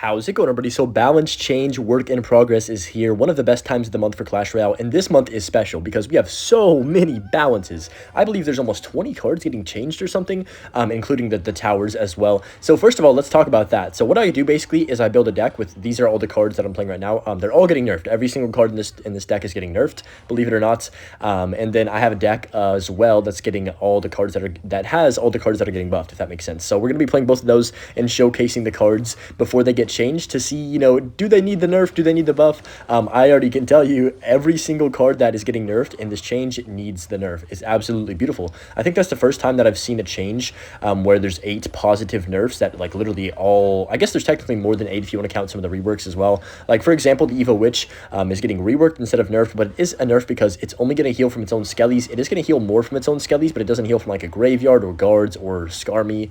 How's it going, everybody? So balance change work in progress is here, one of the best times of the month for Clash Royale, and this month is special because we have so many balances. I believe there's almost 20 cards getting changed or something, including the towers as well. So first of all, let's talk about that. So what I do basically is I build a deck with, these are all the cards that I'm playing right now. They're all getting nerfed. Every single card in this deck is getting nerfed, believe it or not. And then I have a deck as well that's getting all the cards that has all the cards that are getting buffed, if that makes sense. So we're going to be playing both of those and showcasing the cards before they get changed to see, you know, do they need the nerf? Do they need the buff? I already can tell you every single card that is getting nerfed in this change needs the nerf. It's absolutely beautiful. I think that's the first time that I've seen a change where there's 8 positive nerfs that like literally all, I guess there's technically more than 8 if you want to count some of the reworks as well. Like for example, the Evo Witch is getting reworked instead of nerfed, but it is a nerf because it's only going to heal from its own skellies. It is going to heal more from its own skellies, but it doesn't heal from like a graveyard or guards or Skarmy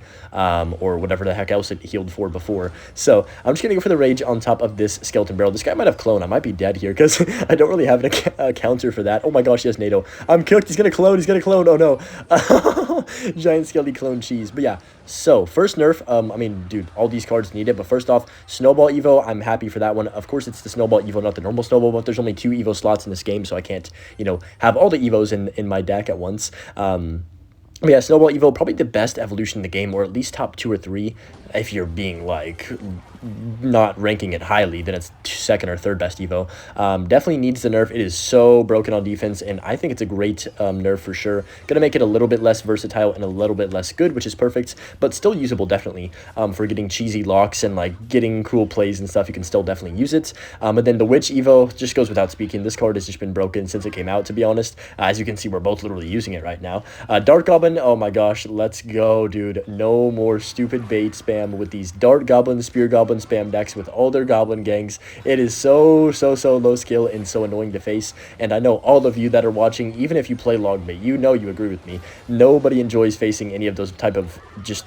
or whatever the heck else it healed for before. So I'm just going to go for the rage on top of this skeleton barrel. This guy might have clone. I might be dead here because I don't really have a counter for that. Oh my gosh, yes, NATO. I'm cooked. He's going to clone. He's going to clone. Oh no. Giant skelly clone cheese. But yeah, so first nerf. I mean, dude, all these cards need it. But first off, Snowball Evo. I'm happy for that one. Of course, it's the Snowball Evo, not the normal Snowball, but there's only 2 Evo slots in this game, so I can't, you know, have all the Evos in my deck at once. But yeah, Snowball Evo, probably the best evolution in the game, or at least top 2 or 3. If you're being like not ranking it highly, then it's second or third best Evo. Definitely needs the nerf. It is so broken on defense, and I think it's a great nerf for sure. Gonna make it a little bit less versatile and a little bit less good, which is perfect, but still usable definitely for getting cheesy locks and like getting cool plays and stuff. You can still definitely use it. And then the Witch Evo just goes without speaking. This card has just been broken since it came out, to be honest. As you can see, we're both literally using it right now. Dart Goblin, oh my gosh, let's go, dude. No more stupid bait spam with these Dart Goblin, Spear Goblin spam decks with all their Goblin gangs. It is so low skill and so annoying to face, and I know all of you that are watching, even if you play log bait, you know you agree with me. Nobody enjoys facing any of those type of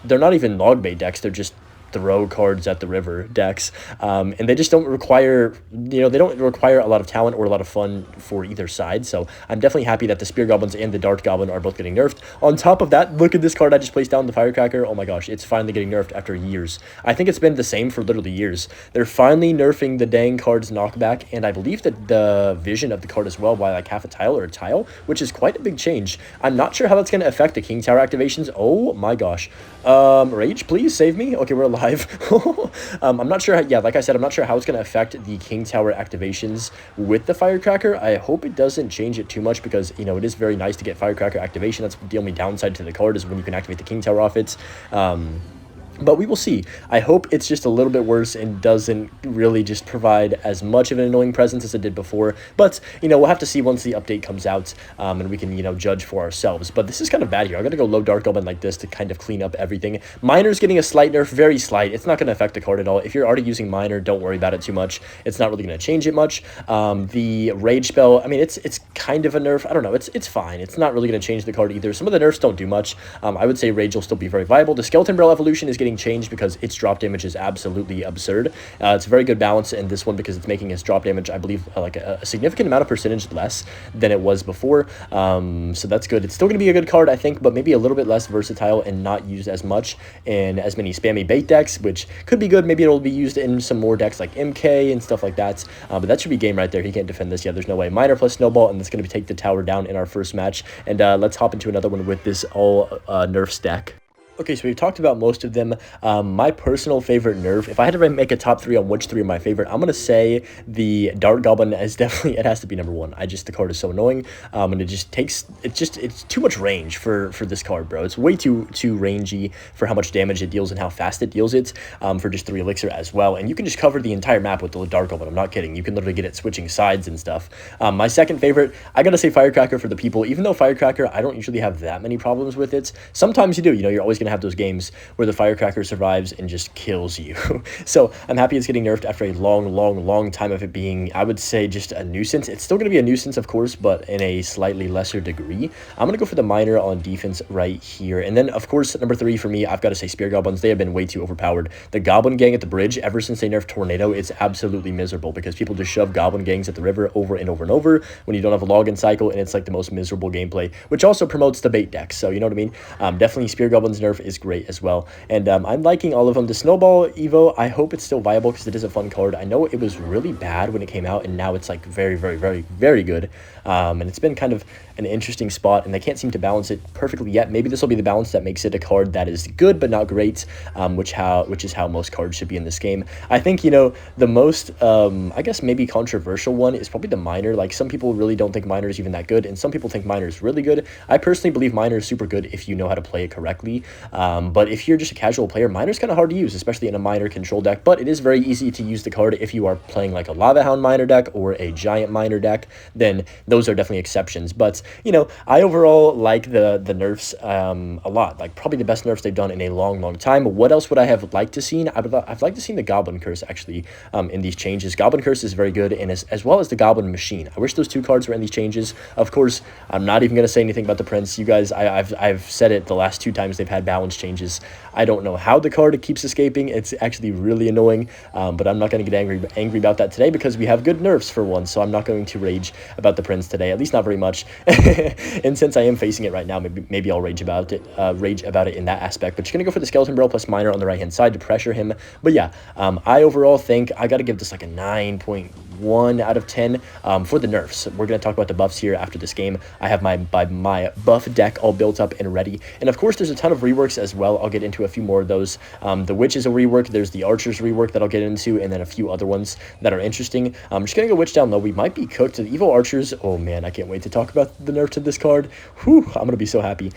they're not even log bait decks, they're just throw cards at the river decks, and they just don't require, you know, they don't require a lot of talent or a lot of fun for either side. So I'm definitely happy that the Spear Goblins and the Dart Goblin are both getting nerfed. On top of that, look at this card I just placed down, the Firecracker. Oh my gosh, it's finally getting nerfed after years. I think it's been the same for literally years. They're finally nerfing the dang card's knockback, and I believe that the vision of the card as well by like half a tile or a tile, which is quite a big change. I'm not sure how that's going to affect the King Tower activations. Oh my gosh. Rage, please save me. Okay, we're alive. I'm not sure how, yeah, like I said, I'm not sure how it's going to affect the King Tower activations with the Firecracker. I hope it doesn't change it too much because, you know, it is very nice to get Firecracker activation. That's the only downside to the card is when you can activate the King Tower off it. But we will see. I hope it's just a little bit worse and doesn't really just provide as much of an annoying presence as it did before. But, you know, we'll have to see once the update comes out, and we can, you know, judge for ourselves. But this is kind of bad here. I'm going to go low Dark Goblin like this to kind of clean up everything. Miner's getting a slight nerf, very slight. It's not going to affect the card at all. If you're already using Miner, don't worry about it too much. It's not really going to change it much. The Rage spell, I mean, it's kind of a nerf. I don't know. It's fine. It's not really going to change the card either. Some of the nerfs don't do much. I would say Rage will still be very viable. The Skeleton Barrel evolution is getting changed because its drop damage is absolutely absurd. It's a very good balance in this one because it's making its drop damage, I believe, like a significant amount of percentage less than it was before. So that's good. It's still going to be a good card, I think, but maybe a little bit less versatile and not used as much in as many spammy bait decks, which could be good. Maybe it'll be used in some more decks like MK and stuff like that. But that should be game right there. He can't defend this. Yeah, there's no way. Miner plus Snowball, and that's going to take the tower down in our first match. And let's hop into another one with this all nerf stack. Okay, so we've talked about most of them. My personal favorite nerf, if I had to make a top 3 on which 3 are my favorite, I'm going to say the Dart Goblin is definitely, it has to be number 1. The card is so annoying, and it just takes, it's too much range for this card, bro. It's way too rangy for how much damage it deals and how fast it deals it, for just 3 elixir as well. And you can just cover the entire map with the Dart Goblin. I'm not kidding. You can literally get it switching sides and stuff. My second favorite, I got to say Firecracker for the people. Even though Firecracker, I don't usually have that many problems with it. Sometimes you do, you know, you're always going to have those games where the Firecracker survives and just kills you. So I'm happy it's getting nerfed after a long time of it being, I would say, just a nuisance. It's still going to be a nuisance, of course, but in a slightly lesser degree. I'm going to go for the Miner on defense right here. And then, of course, number 3 for me, I've got to say Spear Goblins. They have been way too overpowered. The Goblin Gang at the bridge, ever since they nerfed Tornado, it's absolutely miserable because people just shove Goblin Gangs at the river over and over and over when you don't have a login cycle, and it's like the most miserable gameplay, which also promotes the bait deck. So, you know what I mean? Definitely Spear Goblins nerf nerf is great as well. And I'm liking all of them. The Snowball Evo, I hope it's still viable because it is a fun card. I know it was really bad when it came out, and now it's like very, very, very, very good. And it's been kind of an interesting spot, and they can't seem to balance it perfectly yet. Maybe this will be the balance that makes it a card that is good but not great, which is how most cards should be in this game. I think, you know, the most, I guess maybe controversial one is probably the Miner. Like, some people really don't think Miner is even that good, and some people think Miner is really good. I personally believe Miner is super good if you know how to play it correctly, but if you're just a casual player, Miner is kind of hard to use, especially in a Miner control deck, but it is very easy to use the card if you are playing like a Lava Hound Miner deck or a Giant Miner deck. Then those are definitely exceptions. But, you know, I overall like the nerfs a lot. Like, probably the best nerfs they've done in a long, long time. What else would I have liked to seen? I've liked to see the Goblin Curse, actually, in these changes. Goblin Curse is very good, and as well as the Goblin Machine. I wish those two cards were in these changes. Of course, I'm not even going to say anything about the Prince. You guys, I've said it the last 2 times they've had balance changes. I don't know how the card keeps escaping. It's actually really annoying, but I'm not going to get angry about that today because we have good nerfs for once, so I'm not going to rage about the Prince today, at least not very much. And since I am facing it right now, maybe I'll rage about it in that aspect. But just going to go for the Skeleton Barrel plus Miner on the right-hand side to pressure him. But yeah, I overall think I got to give this like a 9.1 out of 10 for the nerfs. We're going to talk about the buffs here after this game. I have my buff deck all built up and ready. And of course, there's a ton of reworks as well. I'll get into a few more of those. The Witch is a rework. There's the Archer's rework that I'll get into, and then a few other ones that are interesting. I'm just going to go Witch down low. We might be cooked. The Evil Archers, oh man, I can't wait to talk about the nerf to this card. Whew, I'm going to be so happy.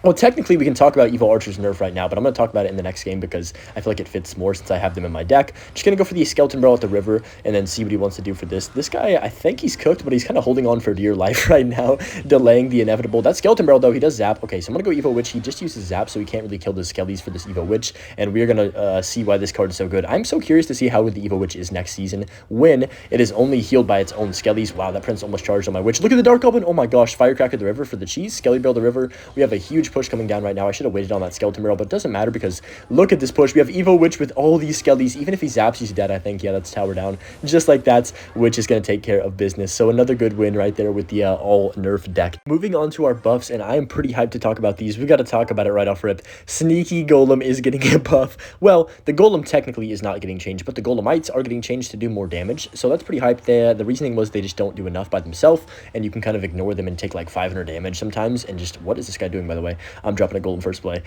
Well, technically, we can talk about Evil Archer's nerf right now, but I'm going to talk about it in the next game because I feel like it fits more since I have them in my deck. Just going to go for the Skeleton Barrel at the river and then see what he wants to do for this. This guy, I think he's cooked, but he's kind of holding on for dear life right now, delaying the inevitable. That Skeleton Barrel, though, he does zap. Okay, so I'm going to go Evo Witch. He just uses zap, so he can't really kill the Skellies for this Evo Witch, and we're going to see why this card is so good. I'm so curious to see how good the Evo Witch is next season when it is only healed by its own Skellies. Wow, that Prince almost charged on my Witch. Look at the Dark Goblin. Oh my gosh, Firecracker the river for the cheese. Skelly Barrel the river. We have a huge push coming down right now. I should have waited on that Skeleton Barrel, but it doesn't matter because look at this push. We have Evo Witch with all these Skellies. Even if he zaps, he's dead, I think. Yeah, that's Tower down. Just like that, Witch is going to take care of business. So another good win right there with the all nerf deck. Moving on to our buffs, and I am pretty hyped to talk about these. We got to talk about it right off rip. Sneaky Golem is getting a buff. Well, the Golem technically is not getting changed, but the Golemites are getting changed to do more damage. So that's pretty hyped there. The reasoning was they just don't do enough by themselves, and you can kind of ignore them and take like 500 damage sometimes. And just, what is this guy doing, by the way? I'm dropping a Golem first play.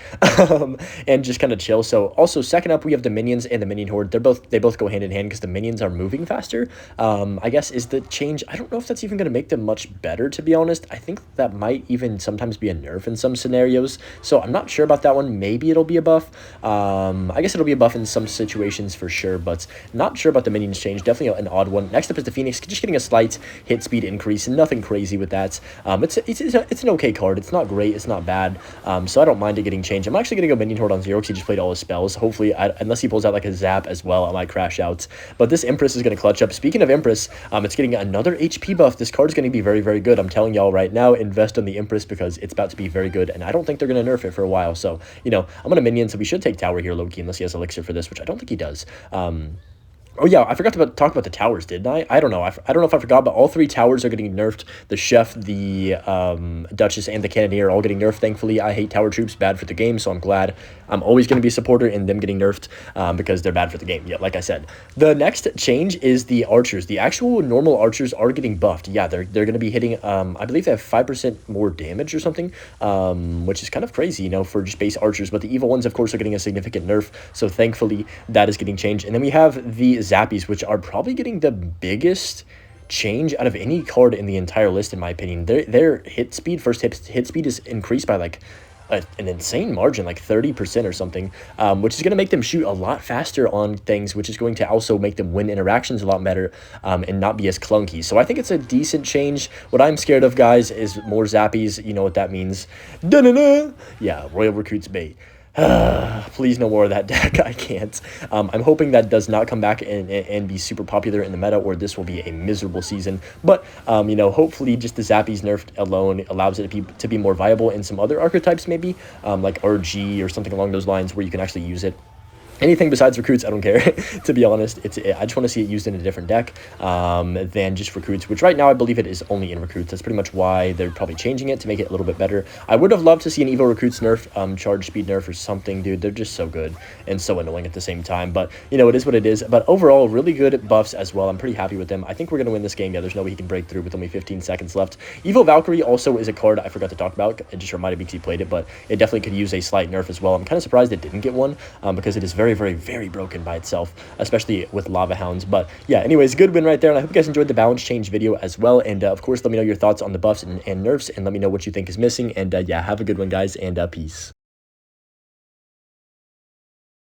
And just kind of chill. So also second up, we have the minions and the minion horde. They both go hand in hand because the minions are moving faster. I guess is the change. I don't know if that's even going to make them much better, to be honest. I think that might even sometimes be a nerf in some scenarios. So I'm not sure about that one. Maybe it'll be a buff. I guess it'll be a buff in some situations for sure, but not sure about the minions change. Definitely an odd one. Next up is the Phoenix, just getting a slight hit speed increase. Nothing crazy with that. It's an okay card. It's not great. It's not bad. So I don't mind it getting changed. I'm actually going to go Minion Horde on 0 because he just played all his spells. Hopefully, unless he pulls out like a zap as well, I might crash out. But this Empress is going to clutch up. Speaking of Empress, it's getting another HP buff. This card is going to be very, very good. I'm telling y'all right now, invest in the Empress because it's about to be very good, and I don't think they're going to nerf it for a while. So, you know, I'm going to Minion, so we should take Tower here, Loki, unless he has Elixir for this, which I don't think he does. Oh yeah, I forgot to talk about the towers, didn't I? I don't know. I don't know if I forgot, but all 3 towers are getting nerfed. The Chef, the Duchess, and the Cannoneer are all getting nerfed, thankfully. I hate tower troops, bad for the game, so I'm glad. I'm always going to be a supporter in them getting nerfed because they're bad for the game. Yeah, like I said. The next change is the archers. The actual normal archers are getting buffed. Yeah, they're going to be hitting, I believe they have 5% more damage or something, which is kind of crazy, you know, for just base archers. But the evil ones, of course, are getting a significant nerf, so thankfully that is getting changed. And then we have the Zappies, which are probably getting the biggest change out of any card in the entire list, in my opinion. Their hit speed, first hit speed is increased by like an insane margin, like 30% or something, which is going to make them shoot a lot faster on things, which is going to also make them win interactions a lot better and not be as clunky. So I think it's a decent change. What I'm scared of, guys, is more Zappies. You know what that means. Da-na-na! Yeah, Royal Recruits bait. Please no more of that deck. I can't. I'm hoping that does not come back and be super popular in the meta, or this will be a miserable season. But you know, hopefully just the Zappies nerfed alone allows it to be more viable in some other archetypes, maybe like RG or something along those lines, where you can actually use it. Anything besides recruits, I don't care. To be honest, I just want to see it used in a different deck than just recruits, which right now I believe it is only in recruits. That's pretty much why they're probably changing it to make it a little bit better. I would have loved to see an Evo recruits nerf, charge speed nerf or something, dude. They're just so good and so annoying at the same time. But, you know, it is what it is. But overall, really good buffs as well. I'm pretty happy with them. I think we're going to win this game. Yeah, there's no way he can break through with only 15 seconds left. Evo Valkyrie also is a card I forgot to talk about. It just reminded me because he played it, but it definitely could use a slight nerf as well. I'm kind of surprised it didn't get one because it is very, very, very broken by itself, especially with Lava Hounds. But yeah, anyways, good win right there, and I hope you guys enjoyed the balance change video as well. And of course, let me know your thoughts on the buffs and nerfs, and let me know what you think is missing. And yeah, have a good one, guys, and peace.